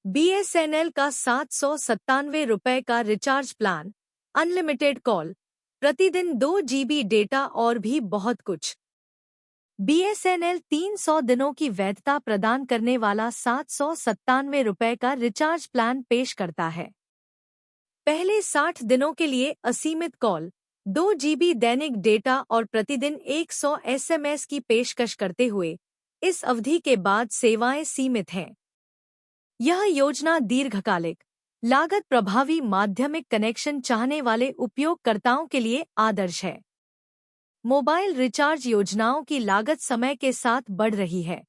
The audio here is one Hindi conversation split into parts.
बीएसएनएल का ₹797 का रिचार्ज प्लान, अनलिमिटेड कॉल, प्रतिदिन 2 जीबी डेटा और भी बहुत कुछ। बीएसएनएल 300 दिनों की वैधता प्रदान करने वाला ₹797 का रिचार्ज प्लान पेश करता है। पहले 60 दिनों के लिए असीमित कॉल, 2 जीबी दैनिक डेटा और प्रतिदिन 100 एसएमएस की पेशकश करते हुए इस अवधि के बाद सेवाएं सीमित हैं। यह योजना दीर्घकालिक, लागत प्रभावी माध्यमिक कनेक्शन चाहने वाले उपयोगकर्ताओं के लिए आदर्श है। मोबाइल रिचार्ज योजनाओं की लागत समय के साथ बढ़ रही है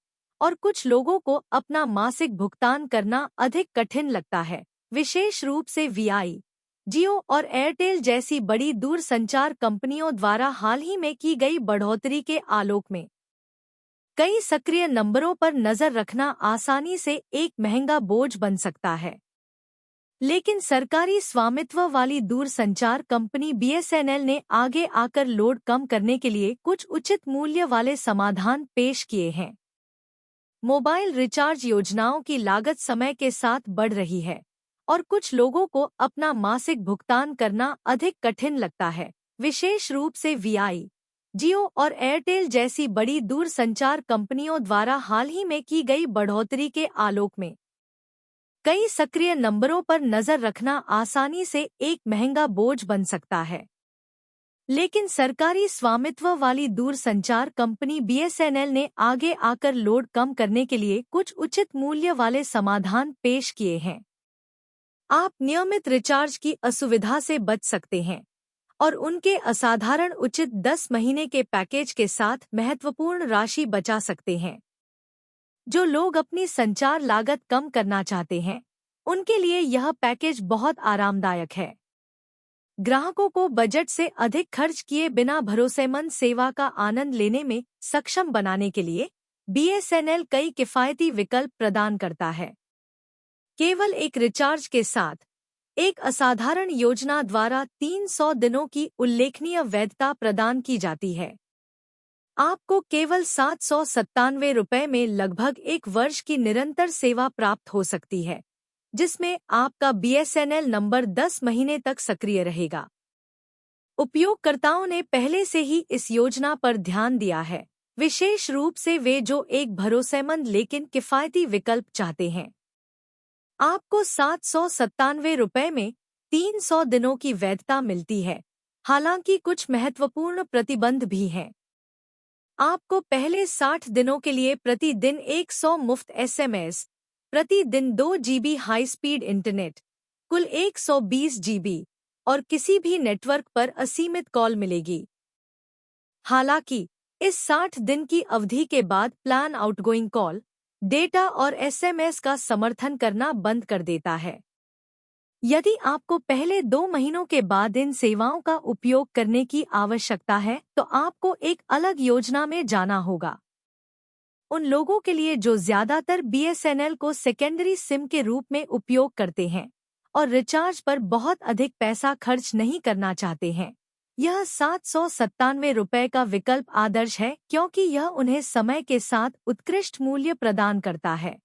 और कुछ लोगों को अपना मासिक भुगतान करना अधिक कठिन लगता है, विशेष रूप से वीआई, जियो और एयरटेल जैसी बड़ी दूरसंचार कंपनियों द्वारा हाल ही में की गई बढ़ोतरी के आलोक में। कई सक्रिय नंबरों पर नजर रखना आसानी से एक महंगा बोझ बन सकता है। लेकिन सरकारी स्वामित्व वाली दूरसंचार कंपनी बीएसएनएल ने आगे आकर लोड कम करने के लिए कुछ उचित मूल्य वाले समाधान पेश किए हैं। मोबाइल रिचार्ज योजनाओं की लागत समय के साथ बढ़ रही है और कुछ लोगों को अपना मासिक भुगतान करना अधिक कठिन लगता है, विशेष रूप से वीआई, जियो और एयरटेल जैसी बड़ी दूरसंचार कंपनियों द्वारा हाल ही में की गई बढ़ोतरी के आलोक में। कई सक्रिय नंबरों पर नजर रखना आसानी से एक महंगा बोझ बन सकता है। लेकिन सरकारी स्वामित्व वाली दूरसंचार कंपनी बीएसएनएल ने आगे आकर लोड कम करने के लिए कुछ उचित मूल्य वाले समाधान पेश किए हैं। आप नियमित रिचार्ज की असुविधा से बच सकते हैं और उनके असाधारण उचित 10 महीने के पैकेज के साथ महत्वपूर्ण राशि बचा सकते हैं। जो लोग अपनी संचार लागत कम करना चाहते हैं, उनके लिए यह पैकेज बहुत आरामदायक है। ग्राहकों को बजट से अधिक खर्च किए बिना भरोसेमंद सेवा का आनंद लेने में सक्षम बनाने के लिए बीएसएनएल कई किफायती विकल्प प्रदान करता है। केवल एक रिचार्ज के साथ एक असाधारण योजना द्वारा 300 दिनों की उल्लेखनीय वैधता प्रदान की जाती है। आपको केवल ₹797 में लगभग 1 वर्ष की निरंतर सेवा प्राप्त हो सकती है, जिसमें आपका बीएसएनएल नंबर 10 महीने तक सक्रिय रहेगा। उपयोगकर्ताओं ने पहले से ही इस योजना पर ध्यान दिया है, विशेष रूप से वे जो एक भरोसेमंद लेकिन किफायती विकल्प चाहते हैं। आपको ₹797 में 300 दिनों की वैधता मिलती है, हालांकि कुछ महत्वपूर्ण प्रतिबंध भी हैं। आपको पहले 60 दिनों के लिए प्रतिदिन 100 मुफ्त एसएमएस, प्रतिदिन 2 जीबी हाई स्पीड इंटरनेट, कुल 120 जीबी और किसी भी नेटवर्क पर असीमित कॉल मिलेगी। हालांकि इस 60 दिन की अवधि के बाद प्लान आउटगोइंग कॉल, डेटा और एसएमएस का समर्थन करना बंद कर देता है। यदि आपको पहले 2 महीनों के बाद इन सेवाओं का उपयोग करने की आवश्यकता है, तो आपको एक अलग योजना में जाना होगा। उन लोगों के लिए जो ज्यादातर बीएसएनएल को सेकेंडरी सिम के रूप में उपयोग करते हैं और रिचार्ज पर बहुत अधिक पैसा खर्च नहीं करना चाहते हैं, यह ₹797 का विकल्प आदर्श है, क्योंकि यह उन्हें समय के साथ उत्कृष्ट मूल्य प्रदान करता है।